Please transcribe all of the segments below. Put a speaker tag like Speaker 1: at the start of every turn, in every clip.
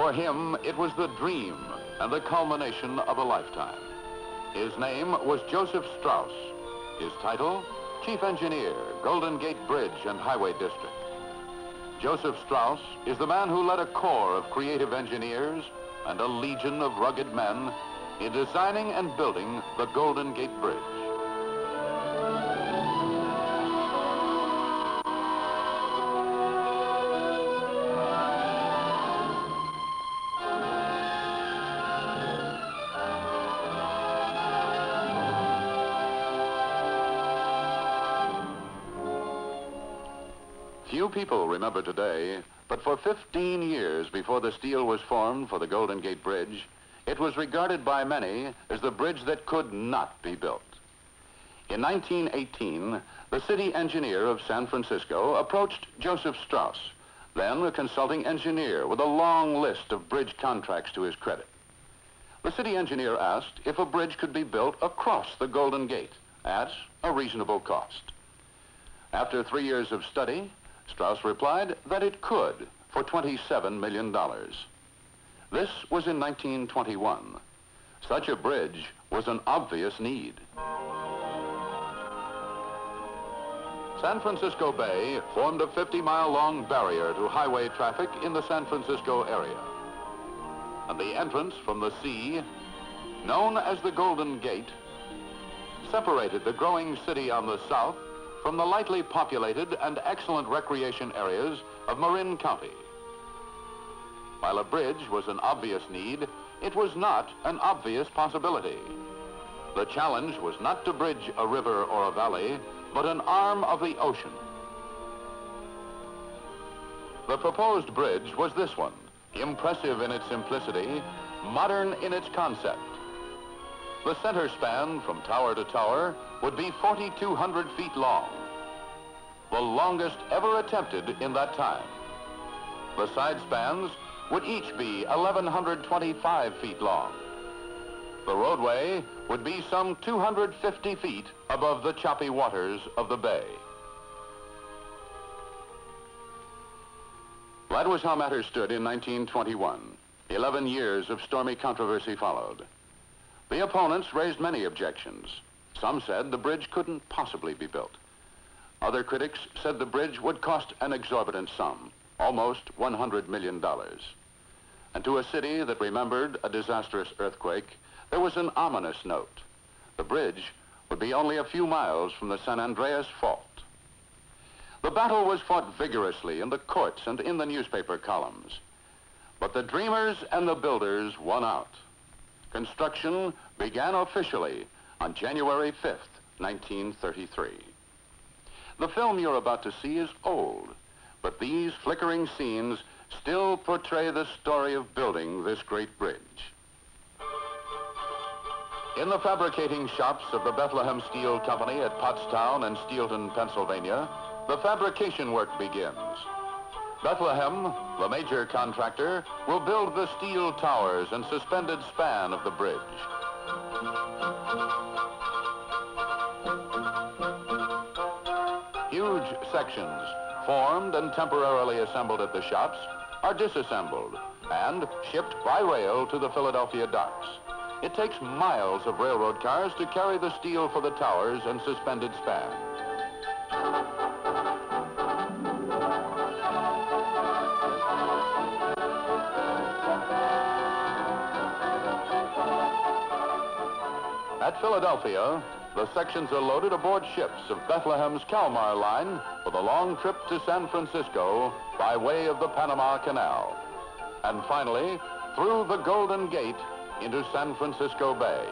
Speaker 1: For him, it was the dream and the culmination of a lifetime. His name was Joseph Strauss. His title, Chief Engineer, Golden Gate Bridge and Highway District. Joseph Strauss is the man who led a corps of creative engineers and a legion of rugged men in designing and building the Golden Gate Bridge. Few people remember today, but for 15 years before the steel was formed for the Golden Gate Bridge, it was regarded by many as the bridge that could not be built. In 1918, the city engineer of San Francisco approached Joseph Strauss, then a consulting engineer with a long list of bridge contracts to his credit. The city engineer asked if a bridge could be built across the Golden Gate at a reasonable cost. After 3 years of study, Strauss replied that it could for $27 million. This was in 1921. Such a bridge was an obvious need. San Francisco Bay formed a 50-mile-long barrier to highway traffic in the San Francisco area. And the entrance from the sea, known as the Golden Gate, separated the growing city on the south from the lightly populated and excellent recreation areas of Marin County. While a bridge was an obvious need, it was not an obvious possibility. The challenge was not to bridge a river or a valley, but an arm of the ocean. The proposed bridge was this one, impressive in its simplicity, modern in its concept. The center span from tower to tower would be 4,200 feet long, the longest ever attempted in that time. The side spans would each be 1,125 feet long. The roadway would be some 250 feet above the choppy waters of the bay. That was how matters stood in 1921. 11 years of stormy controversy followed. The opponents raised many objections. Some said the bridge couldn't possibly be built. Other critics said the bridge would cost an exorbitant sum, almost $100 million. And to a city that remembered a disastrous earthquake, there was an ominous note. The bridge would be only a few miles from the San Andreas Fault. The battle was fought vigorously in the courts and in the newspaper columns. But the dreamers and the builders won out. Construction began officially on January 5th, 1933. The film you're about to see is old, but these flickering scenes still portray the story of building this great bridge. In the fabricating shops of the Bethlehem Steel Company at Pottstown and Steelton, Pennsylvania, the fabrication work begins. Bethlehem, the major contractor, will build the steel towers and suspended span of the bridge. Huge sections, formed and temporarily assembled at the shops, are disassembled and shipped by rail to the Philadelphia docks. It takes miles of railroad cars to carry the steel for the towers and suspended span. At Philadelphia, the sections are loaded aboard ships of Bethlehem's Kalmar line for the long trip to San Francisco by way of the Panama Canal. And finally, through the Golden Gate into San Francisco Bay.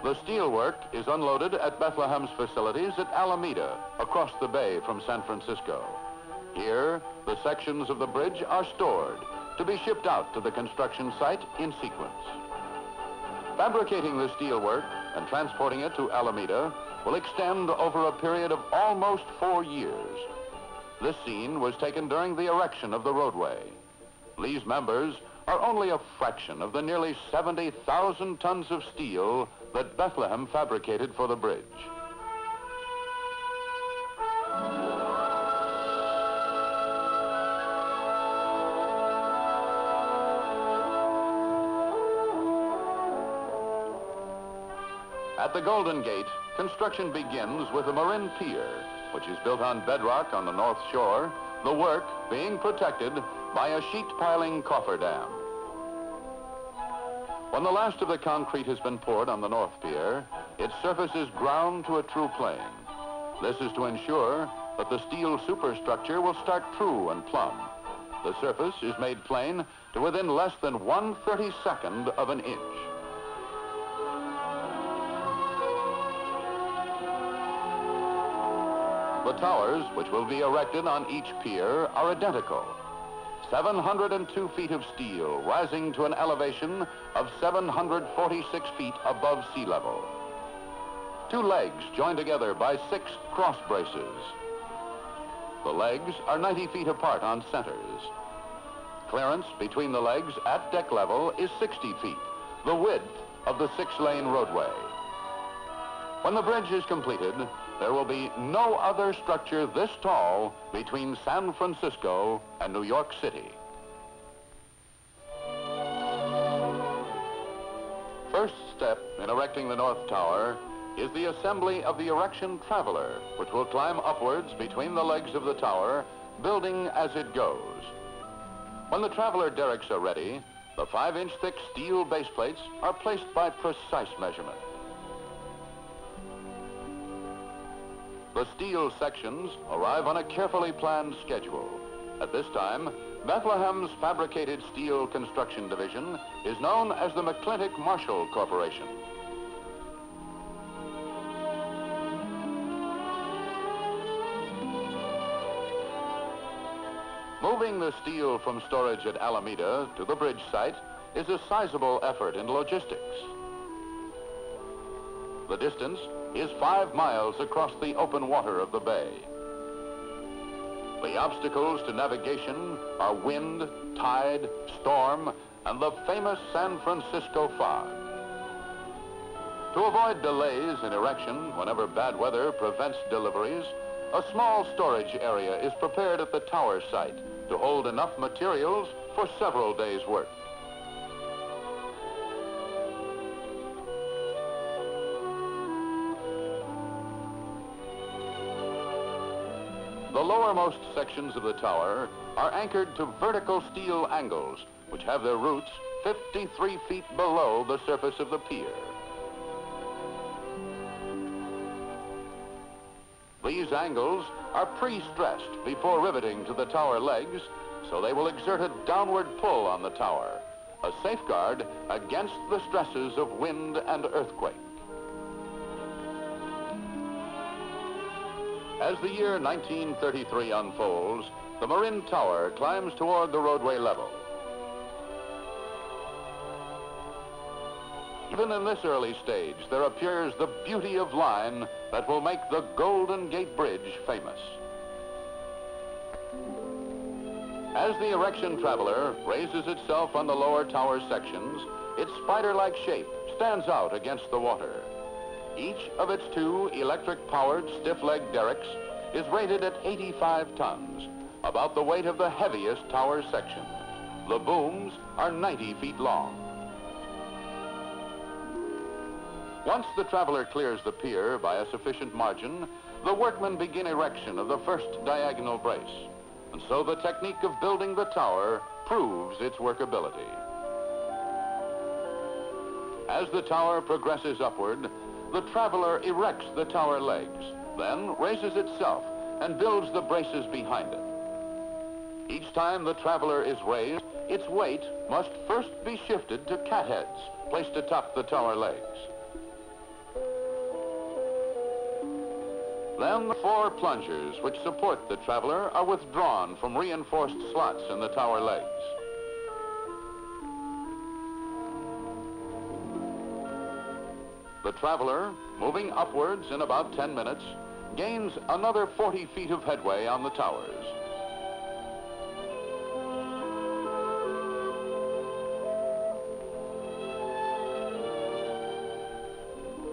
Speaker 1: The steelwork is unloaded at Bethlehem's facilities at Alameda, across the bay from San Francisco. Here, the sections of the bridge are stored to be shipped out to the construction site in sequence. Fabricating the steelwork and transporting it to Alameda will extend over a period of almost 4 years. This scene was taken during the erection of the roadway. These members are only a fraction of the nearly 70,000 tons of steel that Bethlehem fabricated for the bridge. At the Golden Gate, construction begins with the Marin Pier, which is built on bedrock on the North Shore, the work being protected by a sheet piling cofferdam. When the last of the concrete has been poured on the North Pier, its surface is ground to a true plane. This is to ensure that the steel superstructure will start true and plumb. The surface is made plane to within less than 1/32 of an inch. The towers, which will be erected on each pier, are identical. 702 feet of steel rising to an elevation of 746 feet above sea level. 2 legs joined together by 6 cross braces. The legs are 90 feet apart on centers. Clearance between the legs at deck level is 60 feet, the width of the 6-lane roadway. When the bridge is completed, there will be no other structure this tall between San Francisco and New York City. First step in erecting the North Tower is the assembly of the erection traveler, which will climb upwards between the legs of the tower, building as it goes. When the traveler derricks are ready, the 5-inch thick steel base plates are placed by precise measurement. The steel sections arrive on a carefully planned schedule. At this time, Bethlehem's Fabricated Steel Construction Division is known as the McClintock Marshall Corporation. Moving the steel from storage at Alameda to the bridge site is a sizable effort in logistics. The distance is 5 miles across the open water of the bay. The obstacles to navigation are wind, tide, storm, and the famous San Francisco fog. To avoid delays in erection whenever bad weather prevents deliveries, a small storage area is prepared at the tower site to hold enough materials for several days' work. The lowermost sections of the tower are anchored to vertical steel angles, which have their roots 53 feet below the surface of the pier. These angles are pre-stressed before riveting to the tower legs, so they will exert a downward pull on the tower, a safeguard against the stresses of wind and earthquake. As the year 1933 unfolds, the Marin Tower climbs toward the roadway level. Even in this early stage, there appears the beauty of line that will make the Golden Gate Bridge famous. As the erection traveler raises itself on the lower tower sections, its spider-like shape stands out against the water. Each of its 2 electric-powered stiff-leg derricks is rated at 85 tons, about the weight of the heaviest tower section. The booms are 90 feet long. Once the traveler clears the pier by a sufficient margin, the workmen begin erection of the first diagonal brace. And so the technique of building the tower proves its workability. As the tower progresses upward, the traveler erects the tower legs, then raises itself and builds the braces behind it. Each time the traveler is raised, its weight must first be shifted to catheads placed atop the tower legs. Then the 4 plungers which support the traveler are withdrawn from reinforced slots in the tower legs. The traveler, moving upwards in about 10 minutes, gains another 40 feet of headway on the towers.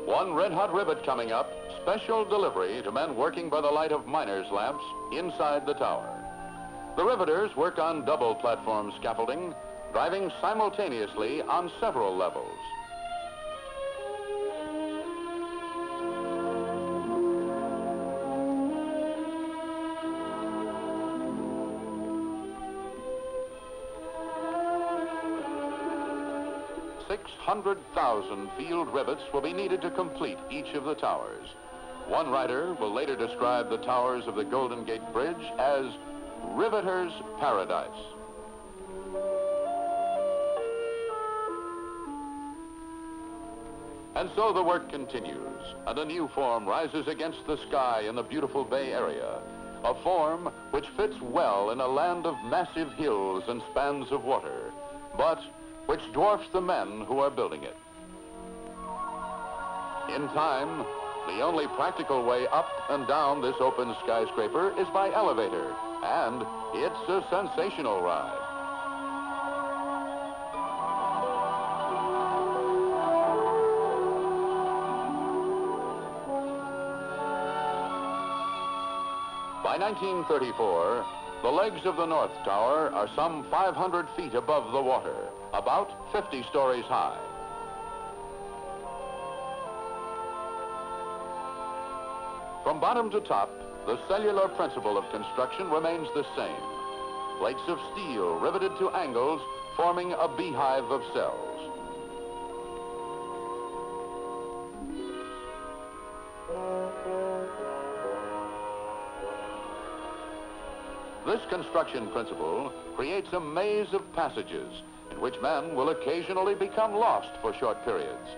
Speaker 1: One red-hot rivet coming up, special delivery to men working by the light of miners' lamps inside the tower. The riveters work on double platform scaffolding, driving simultaneously on several levels. 600,000 field rivets will be needed to complete each of the towers. One writer will later describe the towers of the Golden Gate Bridge as riveter's paradise. And so the work continues, and a new form rises against the sky in the beautiful Bay Area, a form which fits well in a land of massive hills and spans of water, but which dwarfs the men who are building it. In time, the only practical way up and down this open skyscraper is by elevator, and it's a sensational ride. By 1934, the legs of the North Tower are some 500 feet above the water, about 50 stories high. From bottom to top, the cellular principle of construction remains the same. Plates of steel riveted to angles, forming a beehive of cells. This construction principle creates a maze of passages in which men will occasionally become lost for short periods.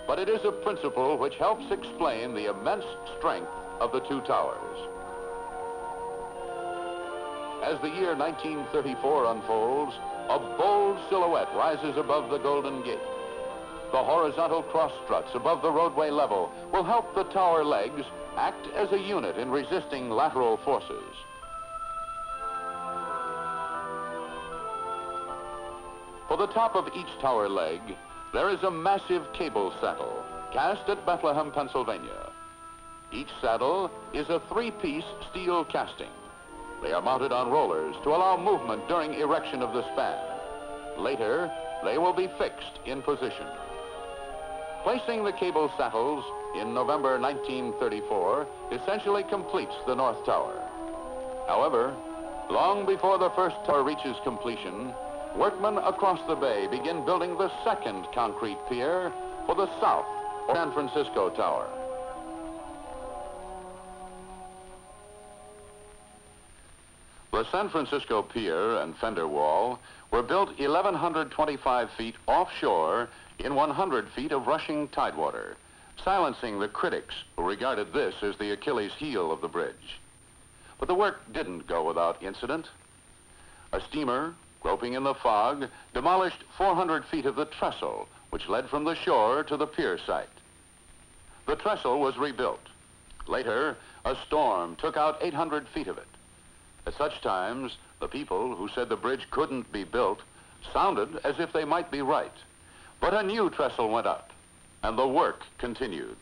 Speaker 1: But it is a principle which helps explain the immense strength of the two towers. As the year 1934 unfolds, a bold silhouette rises above the Golden Gate. The horizontal cross struts above the roadway level will help the tower legs act as a unit in resisting lateral forces. For the top of each tower leg, there is a massive cable saddle cast at Bethlehem, Pennsylvania. Each saddle is a three-piece steel casting. They are mounted on rollers to allow movement during erection of the span. Later, they will be fixed in position. Placing the cable saddles in November 1934 essentially completes the North Tower. However, long before the first tower reaches completion, workmen across the bay begin building the second concrete pier for the South or San Francisco Tower. The San Francisco Pier and fender wall were built 1,125 feet offshore in 100 feet of rushing tidewater, silencing the critics who regarded this as the Achilles heel of the bridge. But the work didn't go without incident. A steamer, groping in the fog, demolished 400 feet of the trestle, which led from the shore to the pier site. The trestle was rebuilt. Later, a storm took out 800 feet of it. At such times, the people who said the bridge couldn't be built sounded as if they might be right. But a new trestle went up, and the work continued.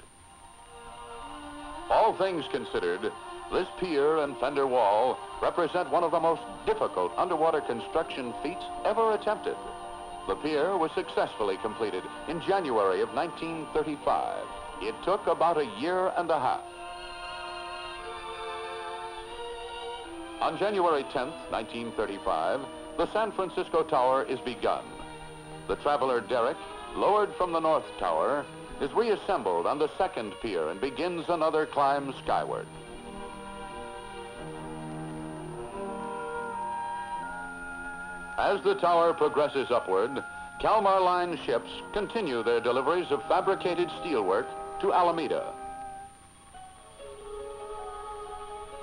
Speaker 1: All things considered, this pier and fender wall represent one of the most difficult underwater construction feats ever attempted. The pier was successfully completed in January of 1935. It took about a year and a half. On January 10th, 1935, the San Francisco Tower is begun. The traveler derrick, lowered from the North Tower, is reassembled on the second pier and begins another climb skyward. As the tower progresses upward, Kalmar Line ships continue their deliveries of fabricated steelwork to Alameda.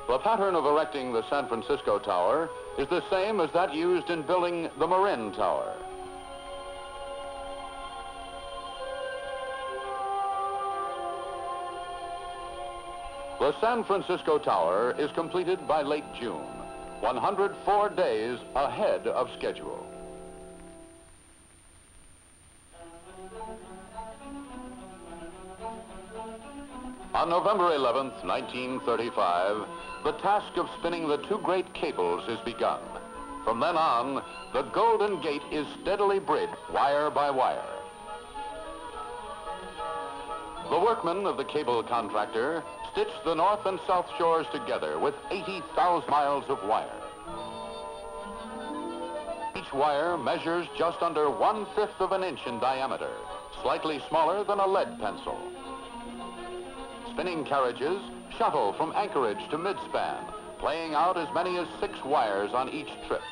Speaker 1: The pattern of erecting the San Francisco Tower is the same as that used in building the Marin Tower. The San Francisco Tower is completed by late June, 104 days ahead of schedule. On November 11th, 1935, the task of spinning the two great cables is begun. From then on, the Golden Gate is steadily bridged wire by wire. The workmen of the cable contractor stitch the north and south shores together with 80,000 miles of wire. Each Each wire measures just under 1/5 of an inch in diameter, slightly smaller than a lead pencil. Spinning carriages shuttle from anchorage to midspan, playing out as many as 6 wires on each trip.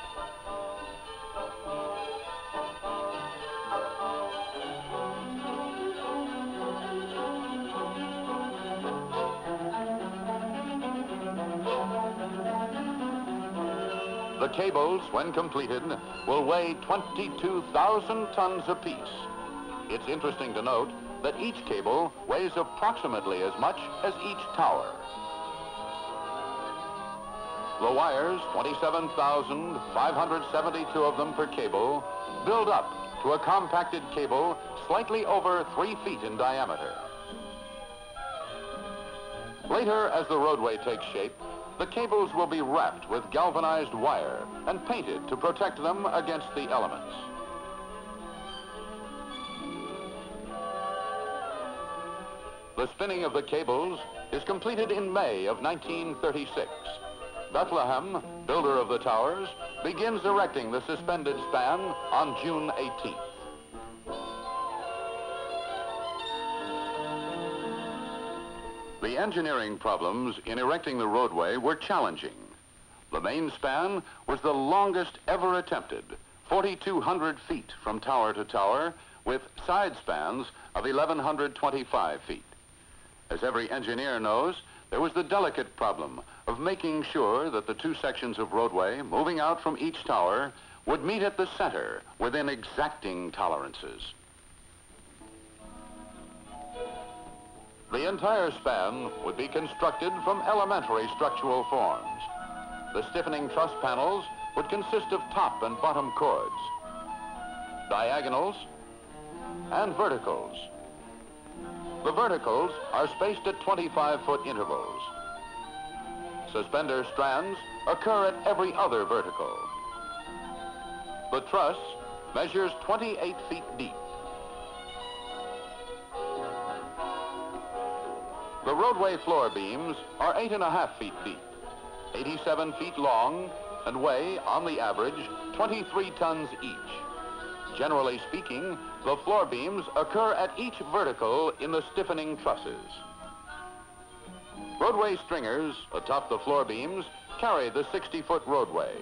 Speaker 1: The cables, when completed, will weigh 22,000 tons apiece. It's interesting to note that each cable weighs approximately as much as each tower. The wires, 27,572 of them per cable, build up to a compacted cable slightly over 3 feet in diameter. Later, as the roadway takes shape, the cables will be wrapped with galvanized wire and painted to protect them against the elements. The spinning of the cables is completed in May of 1936. Bethlehem, builder of the towers, begins erecting the suspended span on June 18th. The engineering problems in erecting the roadway were challenging. The main span was the longest ever attempted, 4,200 feet from tower to tower, with side spans of 1,125 feet. As every engineer knows, there was the delicate problem of making sure that the 2 sections of roadway moving out from each tower would meet at the center within exacting tolerances. The entire span would be constructed from elementary structural forms. The stiffening truss panels would consist of top and bottom chords, diagonals, and verticals. The verticals are spaced at 25-foot intervals. Suspender strands occur at every other vertical. The truss measures 28 feet deep. The roadway floor beams are 8.5 feet deep, 87 feet long, and weigh, on the average, 23 tons each. Generally speaking, the floor beams occur at each vertical in the stiffening trusses. Roadway stringers atop the floor beams carry the 60-foot roadway.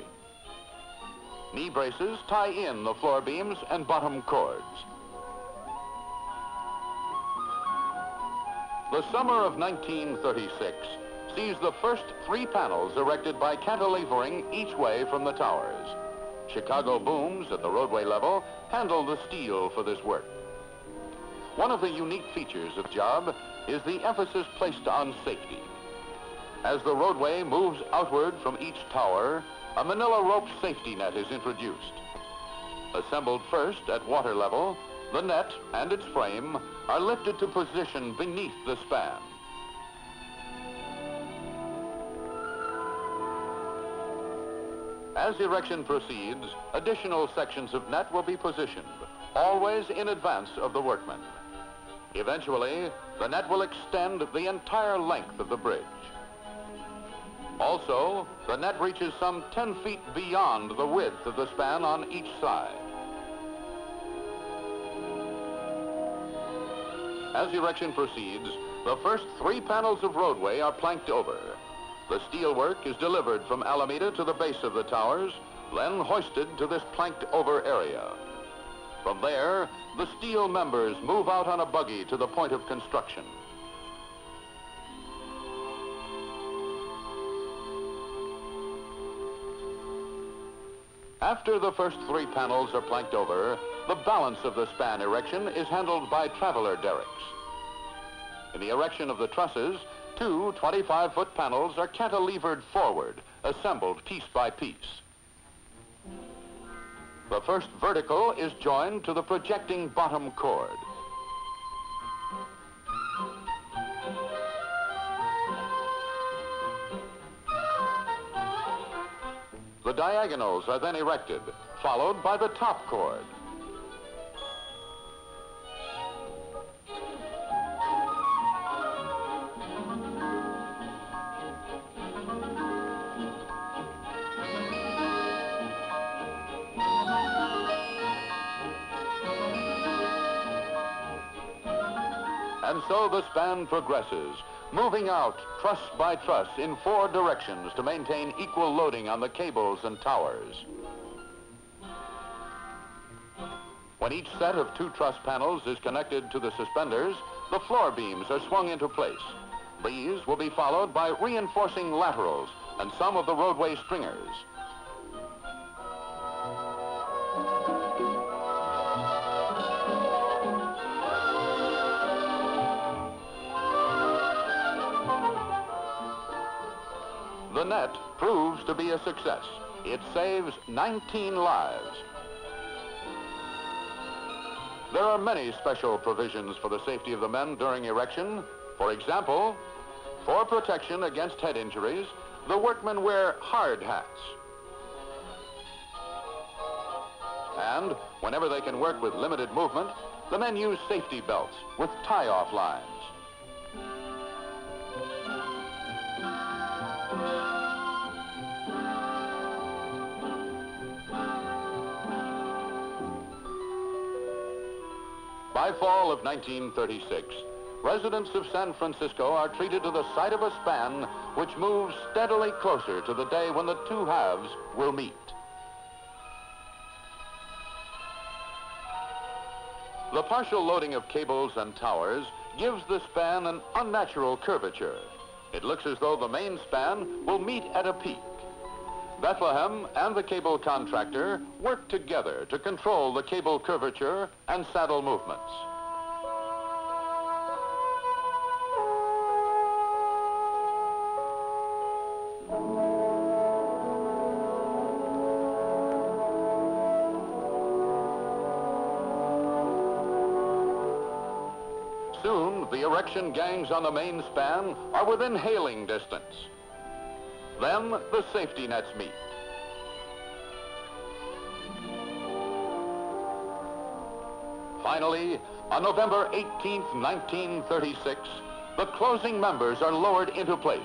Speaker 1: Knee braces tie in the floor beams and bottom chords. The summer of 1936 sees the first 3 panels erected by cantilevering each way from the towers. Chicago booms at the roadway level handle the steel for this work. One of the unique features of the job is the emphasis placed on safety. As the roadway moves outward from each tower, a manila rope safety net is introduced. Assembled first at water level, the net and its frame are lifted to position beneath the span. As erection proceeds, additional sections of net will be positioned, always in advance of the workmen. Eventually, the net will extend the entire length of the bridge. Also, the net reaches some 10 feet beyond the width of the span on each side. As erection proceeds, the first 3 panels of roadway are planked over. The steel work is delivered from Alameda to the base of the towers, then hoisted to this planked over area. From there, the steel members move out on a buggy to the point of construction. After the first 3 panels are planked over, the balance of the span erection is handled by traveler derricks. In the erection of the trusses, 2 25-foot panels are cantilevered forward, assembled piece by piece. The first vertical is joined to the projecting bottom chord. The diagonals are then erected, followed by the top chord. And so the span progresses, moving out truss by truss in 4 directions to maintain equal loading on the cables and towers. When each set of 2 truss panels is connected to the suspenders, the floor beams are swung into place. These will be followed by reinforcing laterals and some of the roadway stringers. The net proves to be a success. It saves 19 lives. There are many special provisions for the safety of the men during erection. For example, for protection against head injuries, the workmen wear hard hats. And whenever they can work with limited movement, the men use safety belts with tie-off lines. By fall of 1936, residents of San Francisco are treated to the sight of a span which moves steadily closer to the day when the 2 halves will meet. The partial loading of cables and towers gives the span an unnatural curvature. It looks as though the main span will meet at a peak. Bethlehem and the cable contractor work together to control the cable curvature and saddle movements. Soon, the erection gangs on the main span are within hailing distance. Then the safety nets meet. Finally, on November 18th, 1936, the closing members are lowered into place.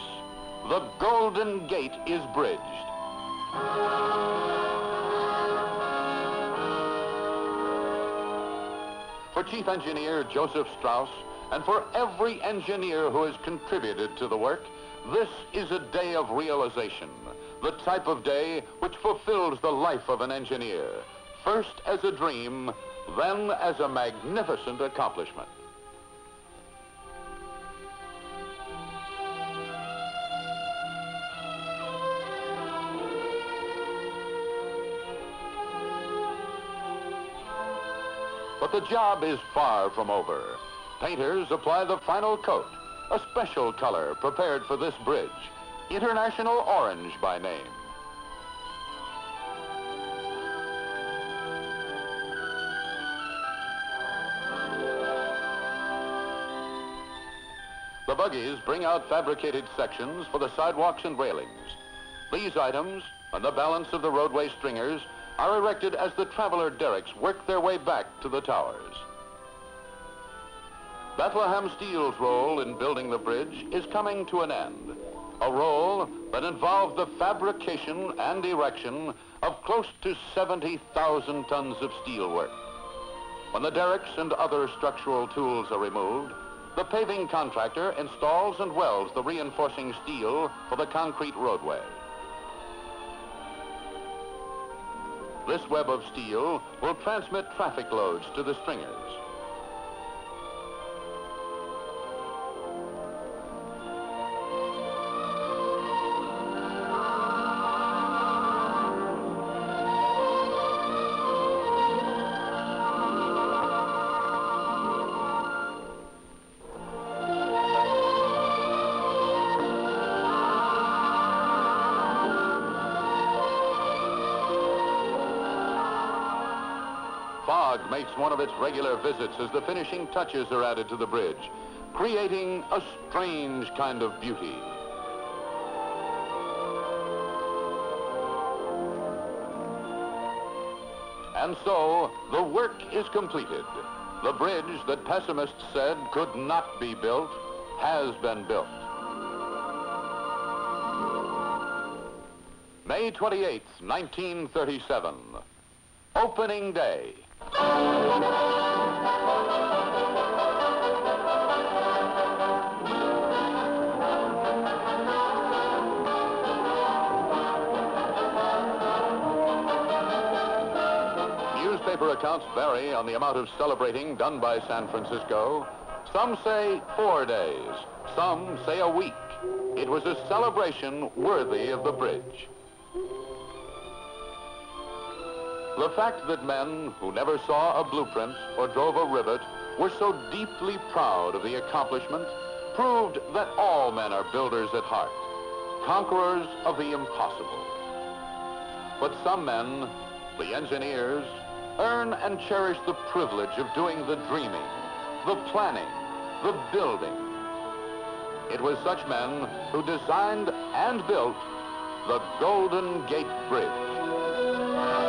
Speaker 1: The Golden Gate is bridged. For Chief Engineer Joseph Strauss, and for every engineer who has contributed to the work, this is a day of realization, the type of day which fulfills the life of an engineer, first as a dream, then as a magnificent accomplishment. But the job is far from over. Painters apply the final coat, a special color prepared for this bridge, International Orange by name. The buggies bring out fabricated sections for the sidewalks and railings. These items, and the balance of the roadway stringers, are erected as the traveler derricks work their way back to the towers. Bethlehem Steel's role in building the bridge is coming to an end, a role that involved the fabrication and erection of close to 70,000 tons of steelwork. When the derricks and other structural tools are removed, the paving contractor installs and welds the reinforcing steel for the concrete roadway. This web of steel will transmit traffic loads to the stringers. Fog makes one of its regular visits as the finishing touches are added to the bridge, creating a strange kind of beauty. And so, the work is completed. The bridge that pessimists said could not be built has been built. May 28th, 1937, opening day. Newspaper accounts vary on the amount of celebrating done by San Francisco. Some say 4 days, some say a week. It was a celebration worthy of the bridge. The fact that men who never saw a blueprint or drove a rivet were so deeply proud of the accomplishment proved that all men are builders at heart, conquerors of the impossible. But some men, the engineers, earn and cherish the privilege of doing the dreaming, the planning, the building. It was such men who designed and built the Golden Gate Bridge.